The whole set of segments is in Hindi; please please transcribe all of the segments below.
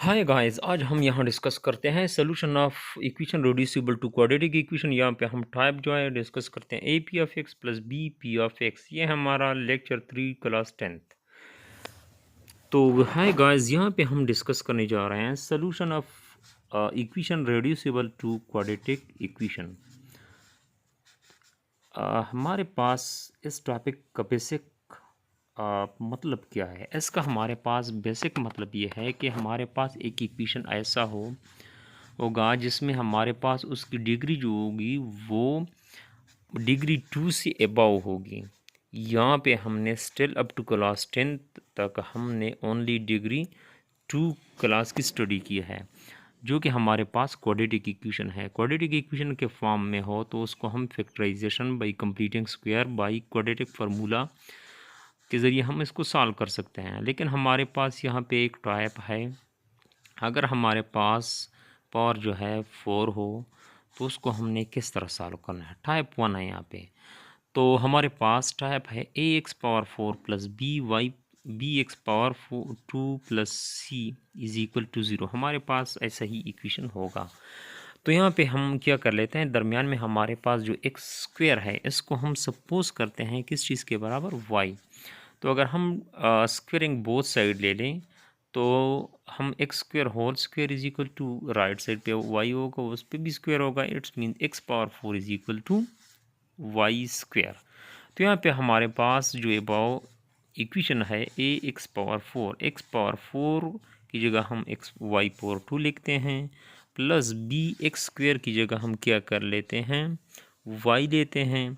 हाय गाइस, आज हम यहाँ डिस्कस करते हैं solution of equation reducible to quadratic equation. यहाँ पे हम टाइप जो है डिस्कस करते हैं A P of x plus B P of X. ये हमारा लेक्चर 3 क्लास 10th। तो हाय गाइस, यहाँ पे हम डिस्कस करने जा रहे हैं solution of equation reducible to quadratic equation. हमारे पास इस टॉपिक का बेसिक मतलब क्या है। इसका हमारे पास बेसिक मतलब ये है कि हमारे पास एक इक्वेशन ऐसा होगा जिसमें हमारे पास उसकी डिग्री जो होगी वो डिग्री 2 से अबव होगी। यहाँ पे हमने स्टिल अप टू क्लास 10 तक हमने ओनली डिग्री 2 क्लास की स्टडी की है, जो कि हमारे पास क्वाड्रेटिक इक्वेशन है। क्वाड्रेटिक इक्वेशन के फॉर्म में हो तो उसको हम factorisation by completing square by quadratic formula के ज़रिए हम इसको सॉल्व कर सकते हैं। लेकिन हमारे पास यहाँ पे एक टाइप है, अगर हमारे पास पावर जो है 4 हो तो उसको हमने किस तरह सॉल्व करना है। टाइप 1 है यहाँ पे। तो हमारे पास टाइप है a x power 4 plus b x power 2 plus C is equal to 0। हमारे पास ऐसा ही इक्वेशन होगा। तो यहाँ पे हम क्या कर लेते हैं, दरमियान में हमारे पास जो एक्स स्क्वायर है इसको हम सपोज करते हैं किस चीज़ के बराबर, वाई। तो अगर हम स्क्वेयरिंग बोथ साइड ले लें तो हम x square whole square is equal to right side पे वाई होगा, उस पर भी स्क्वायर होगा। It's mean X power 4 is equal to Y square. तो यहाँ पे हमारे पास जो अबाव इक्वेशन है ए एक्स पावर 4 की जगह हम एक्स वाई पावर 2 लिखते हैं, प्लस बी एक्स स्क्वायर की जगह हम क्या कर लेते हैं, वाई लेते हैं,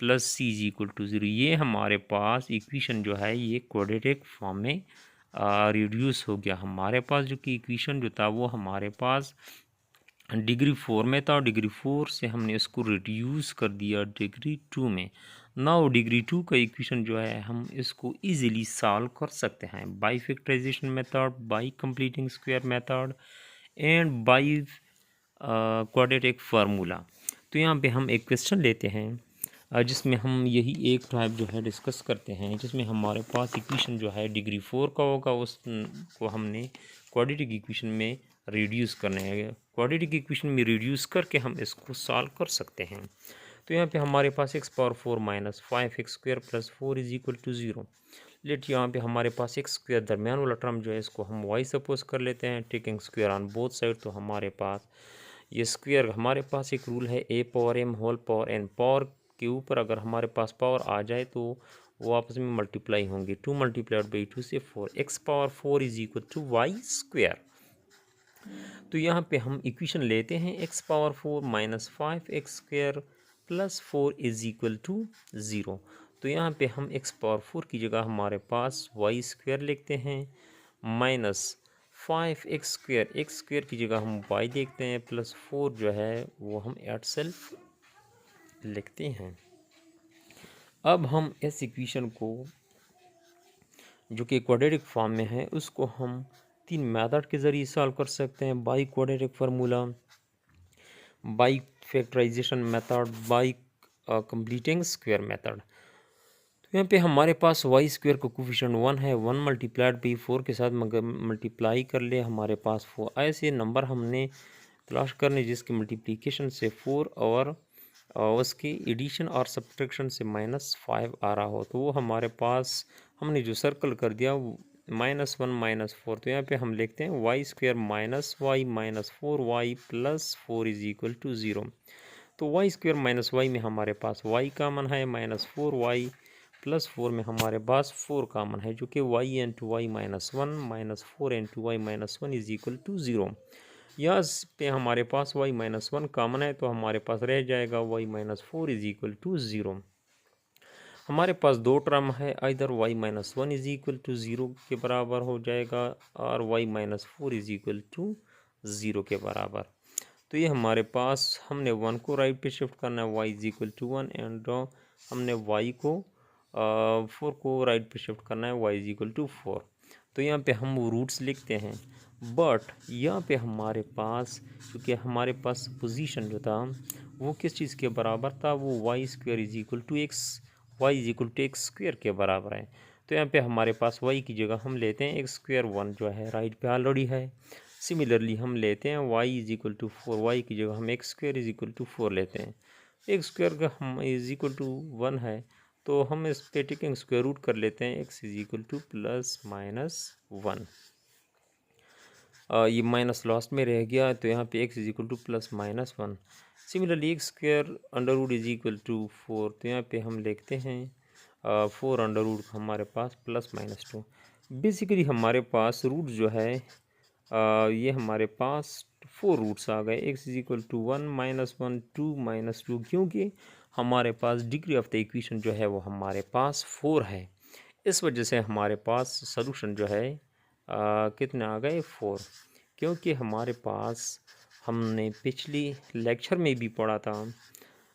plus C is equal to 0। ये हमारे पास इक्वेशन जो है ये क्वाड्रेटिक फॉर्म में रिड्यूस हो गया। हमारे पास जो कि इक्वेशन जो था वो हमारे पास डिग्री 4 में था और डिग्री 4 से हमने इसको रिड्यूस कर दिया डिग्री 2 में। नाउ डिग्री 2 का इक्वेशन जो है हम इसको इजीली सॉल्व कर सकते हैं by factorisation method, by completing square method and by quadratic formula. तो यहाँ पे हम एक क्वेश्चन लेते हैं जिसमें हम यही एक टाइप जो है डिस्कस करते हैं, जिसमें हमारे पास इक्वेशन जो है डिग्री 4 का होगा, उसको हमने क्वाड्रेटिक इक्वेशन में रिड्यूस करना है। क्वाड्रेटिक इक्वेशन में रिड्यूस करके हम इसको सॉल्व कर सकते हैं। तो यहाँ पे हमारे पास x power 4 minus 5 x square plus 4 is equal to 0। Let यहाँ पे हमारे पास एक्स स्क्वायर दरमियान वाला टर्म जो है इसको हम वाई सपोज कर लेते हैं, taking square on both side. तो हमारे पास ये स्क्वायर, हमारे पास एक रूल है a power m whole power n. Power के ऊपर अगर हमारे पास पावर आ जाए तो वो आपस में मल्टीप्लाई होंगे। 2 मल्टीप्लाइड बाई 2 से 4, X power 4 is equal to Y square. तो यहाँ पे हम इक्वेशन लेते हैं X power 4 minus 5 x square plus 4 is equal to 0। तो यहाँ पे हम एक्स पावर 4 की जगह हमारे पास वाई स्क्वायर लिखते हैं, माइनस 5 एक्स स्क्वायर की जगह हम वाई देखते हैं, प्लस 4 जो है वो हम एट सेल्फ लिखते हैं। अब हम इस इक्वेशन को जो कि क्वाड्रेटिक फॉर्म में है उसको हम 3 मेथड के ज़रिए सॉल्व कर सकते हैं, by quadratic formula, by factorisation method, by completing square method. तो यहाँ पे हमारे पास वाई स्क्वायर का कोफिशिएंट 1 है, 1 मल्टीप्लाइड बाई 4 के साथ मल्टीप्लाई कर ले हमारे पास 4। ऐसे नंबर हमने तलाश करने जिसकी मल्टीप्लिकेशन से 4 और उसकी एडिशन और सब्ट्रैक्शन से -5 आ रहा हो, तो वो हमारे पास हमने जो सर्कल कर दिया -1 -4। तो यहाँ पे हम लिखते हैं Y square minus Y minus 4y plus 4 is equal to 0। तो वाई स्क्वायर माइनस वाई में हमारे पास y कामन है, -4y प्लस 4 में हमारे पास 4 कामन है, जो कि y into y minus 1 minus 4 into y minus 1 is equal to 0। यहाँ पे हमारे पास y माइनस 1 कामन है तो हमारे पास रह जाएगा y minus 4 is equal to 0। हमारे पास दो टर्म है, इधर y minus 1 is equal to 0 के बराबर हो जाएगा और y minus 4 is equal to 0 के बराबर। तो ये हमारे पास हमने 1 को राइट पे शिफ्ट करना है, y is equal to 1 and हमने y को 4 को राइट पे शिफ्ट करना है, y इज इक्वल टू 4। तो यहाँ पे हम रूट्स लिखते हैं, बट यहाँ पे हमारे पास क्योंकि हमारे पास पोजीशन जो था वो किस चीज़ के बराबर था, वो y square is equal to x, y is equal to x square के बराबर है। तो यहाँ पे हमारे पास वाई की जगह हम लेते हैं एक्स स्क्वायर, 1 जो है राइट पे ऑलरेडी है, सिमिलरली हम लेते हैं y is equal to 4, y की जगह हम x square is equal to 4 लेते हैं। एक्स स्क्वायर का हम इज इक्वल टू 1 है, तो हम इस पे टेकिंग स्क्वायर रूट कर लेते हैं, x is equal to plus minus 1। ये माइनस लास्ट में रह गया, तो यहाँ पे x is equal to plus minus 1। Similarly x square under root is equal to 4, तो यहाँ पे हम लिखते हैं 4 अंडर रूट हमारे पास प्लस माइनस 2। बेसिकली हमारे पास रूट जो है ये हमारे पास 4 रूट्स आ गए। X is equal to 1 minus 1 2 minus 2, क्योंकि हमारे पास डिग्री ऑफ द इक्वेशन जो है वो हमारे पास 4 है। इस वजह से हमारे पास सॉल्यूशन जो है कितने आ गए 4, क्योंकि हमारे पास हमने पिछली लेक्चर में भी पढ़ा था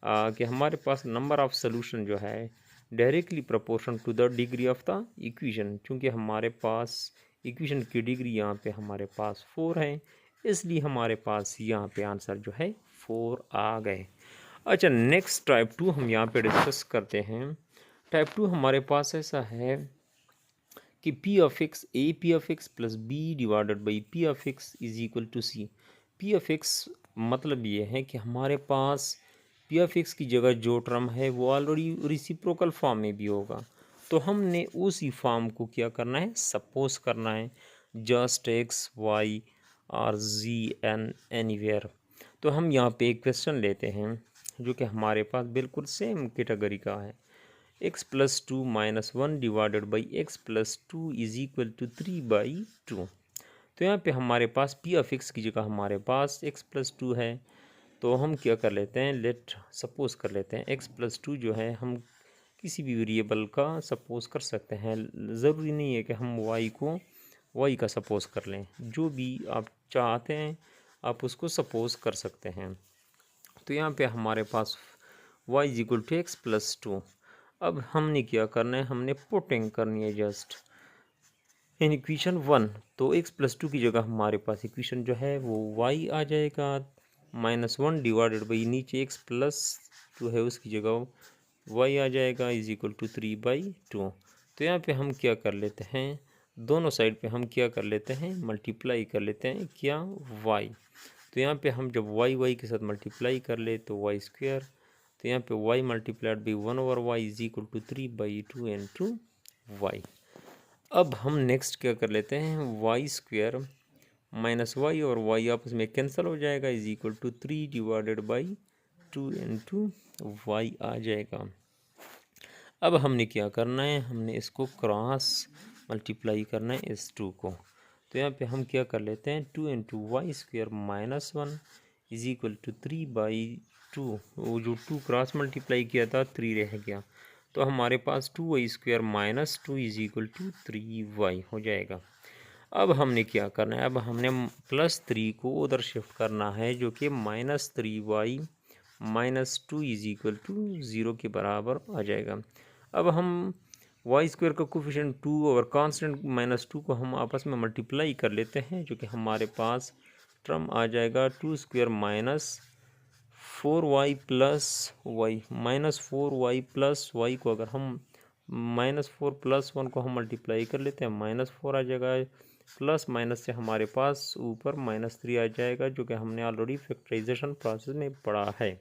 कि हमारे पास नंबर ऑफ़ सॉल्यूशन जो है directly proportion to the degree of the equation, क्योंकि हमारे पास इक्वेशन की डिग्री यहाँ पे हमारे पास 4 है, इसलिए हमारे पास यहाँ पे आंसर जो है 4 आ गए। अच्छा, नेक्स्ट टाइप 2 हम यहाँ पे डिस्कस करते हैं। टाइप 2 हमारे पास ऐसा है कि P of x A P of x plus B divided by P of x is equal to C. P of x मतलब ये है कि हमारे पास पी ऑफ एक्स की जगह जो टर्म है वो ऑलरेडी रेसिप्रोकल फॉर्म में भी होगा, तो हमने उसी फॉर्म को क्या करना है, सपोज करना है, जस्ट एक्स वाई और जी एन एनीवेयर। तो हम यहाँ पे एक क्वेश्चन लेते हैं जो कि हमारे पास बिल्कुल सेम कैटेगरी का है। X plus 2 minus 1 divided by x plus 2 is equal to 3 by 2। तो यहाँ पे हमारे पास पी ऑफ एक्स की जगह हमारे पास एक्स प्लस 2 है, तो हम क्या कर लेते हैं, लेट सपोज कर लेते हैं एक्स प्लस 2 जो है हम किसी भी वेरिएबल का सपोज कर सकते हैं। ज़रूरी नहीं है कि हम वाई को वाई का सपोज कर लें, जो भी आप चाहते हैं आप उसको सपोज कर सकते हैं। तो यहाँ पे हमारे पास y is equal to x plus 2। अब हमने क्या करना है, हमने पुटिंग करनी है जस्ट इन इक्वेशन 1। तो एक्स प्लस 2 की जगह हमारे पास इक्वेशन जो है वो वाई आ जाएगा माइनस 1 डिवाइडेड बाई नीचे एक्स प्लस 2 है उसकी जगह वाई आ जाएगा इज इक्वल टू 3 बाई 2। तो यहाँ पे हम क्या कर लेते हैं, दोनों साइड पे हम क्या कर लेते हैं, मल्टीप्लाई कर लेते हैं क्या, वाई। तो यहाँ पे हम जब वाई वाई के साथ मल्टीप्लाई कर ले तो वाई स्क्वायर, तो यहाँ पे y multiplied by 1 over y is equal to 3 by 2 into y. अब हम नेक्स्ट क्या कर लेते हैं, वाई स्क्वायर माइनस वाई और वाई आपस में कैंसिल हो जाएगा is equal to 3 divided by 2 into y आ जाएगा। अब हमने क्या करना है, हमने इसको क्रॉस मल्टीप्लाई करना है इस 2 को। तो यहाँ पे हम क्या कर लेते हैं, 2 into y square minus 1 is equal to 3 by 2। वो जो 2 क्रॉस मल्टीप्लाई किया था 3 रह गया, तो हमारे पास 2y square minus 2 is equal to 3y हो जाएगा। अब हमने क्या करना है, अब हमने प्लस 3 को उधर शिफ्ट करना है जो कि minus 3y minus 2 is equal to 0 के बराबर आ जाएगा। अब हम वाई स्क्वायर का कोफिशिएंट 2 और कांस्टेंट माइनस 2 को हम आपस में मल्टीप्लाई कर लेते हैं, जो कि हमारे पास टर्म आ जाएगा 2 square minus 4y plus y minus 4y plus y को अगर हम माइनस 4 प्लस 1 को हम मल्टीप्लाई कर लेते हैं माइनस 4 आ जाएगा, प्लस माइनस से हमारे पास ऊपर माइनस 3 आ जाएगा, जो कि हमने ऑलरेडी फैक्टराइजेशन प्रोसेस में पढ़ा है।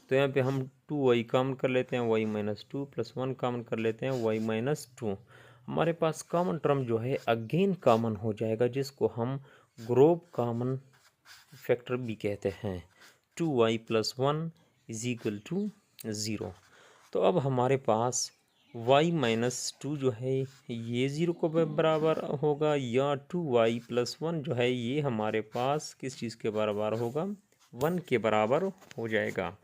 तो यहाँ पे हम 2y कॉमन कर लेते हैं, y माइनस 2 प्लस 1 कॉमन कर लेते हैं, y माइनस 2। हमारे पास कॉमन टर्म जो है अगेन कॉमन हो जाएगा, जिसको हम ग्रुप कॉमन फैक्टर भी कहते हैं। 2y plus 1 is equal to 0। तो अब हमारे पास y माइनस 2 जो है ये 0 को बराबर होगा, या 2y प्लस 1 जो है ये हमारे पास किस चीज़ के बराबर होगा, 1 के बराबर हो जाएगा।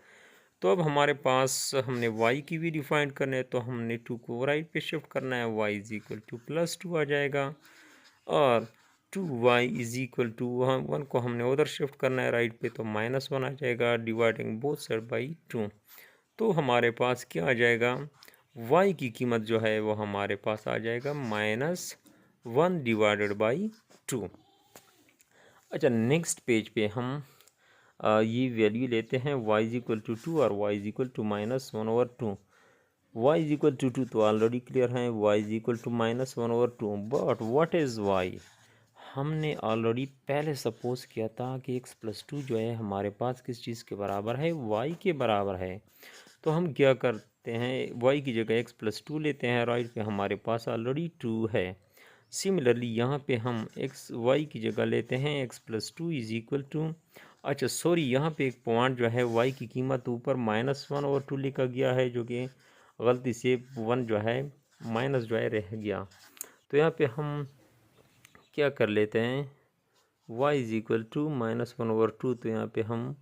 तो अब हमारे पास हमने y की भी डिफाइंड करना है, तो हमने 2 को राइट पे शिफ्ट करना है, y is equal to plus 2 आ जाएगा, और 2y इज इक्वल टू 1 को हमने उधर शिफ्ट करना है राइट पे, तो माइनस 1 आ जाएगा डिवाइडिंग बोथ साइड बाई 2। तो हमारे पास क्या आ जाएगा, y की कीमत जो है वो हमारे पास आ जाएगा माइनस 1 डिवाइडेड बाई 2। अच्छा, नेक्स्ट पेज पे हम ये वैल्यू लेते हैं y इज इक्वल टू 2 और y is equal to minus 1 over 2। y is equal to 2 तो ऑलरेडी क्लियर है, y is equal to minus 1 over 2, but what is y। हमने ऑलरेडी पहले सपोज किया था कि x प्लस टू जो है हमारे पास किस चीज़ के बराबर है, y के बराबर है। तो हम क्या करते हैं, y की जगह x प्लस टू लेते हैं, राइट पे हमारे पास ऑलरेडी 2 है। सिमिलरली यहाँ पे हम y की जगह लेते हैं x plus two is equal to, अच्छा सॉरी यहाँ पे एक पॉइंट जो है y की कीमत ऊपर -1 और 2 लिखा गया है, जो कि गलती से 1 जो है माइनस जो है रह गया। तो यहाँ पे हम क्या कर लेते हैं, y इज़ इक्वल टू -1/2, तो यहाँ पे हम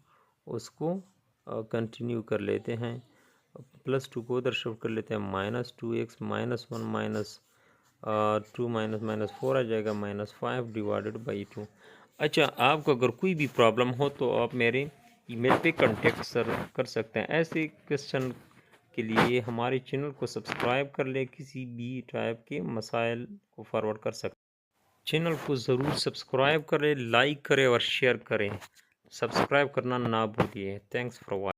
उसको कंटिन्यू कर लेते हैं, +2 को उधर शिफ्ट कर लेते हैं, -2x -1 -2 -4 आ जाएगा, -5/2। अच्छा, आपको अगर कोई भी प्रॉब्लम हो तो आप मेरे ईमेल पे कांटेक्ट कर सकते हैं। ऐसे क्वेश्चन के लिए हमारे चैनल को सब्सक्राइब कर ले, किसी भी टाइप के मसाइल को फॉरवर्ड कर सकते हैं। चैनल को ज़रूर सब्सक्राइब करें, लाइक करें और शेयर करें। सब्सक्राइब करना ना भूलिए। Thanks for watching.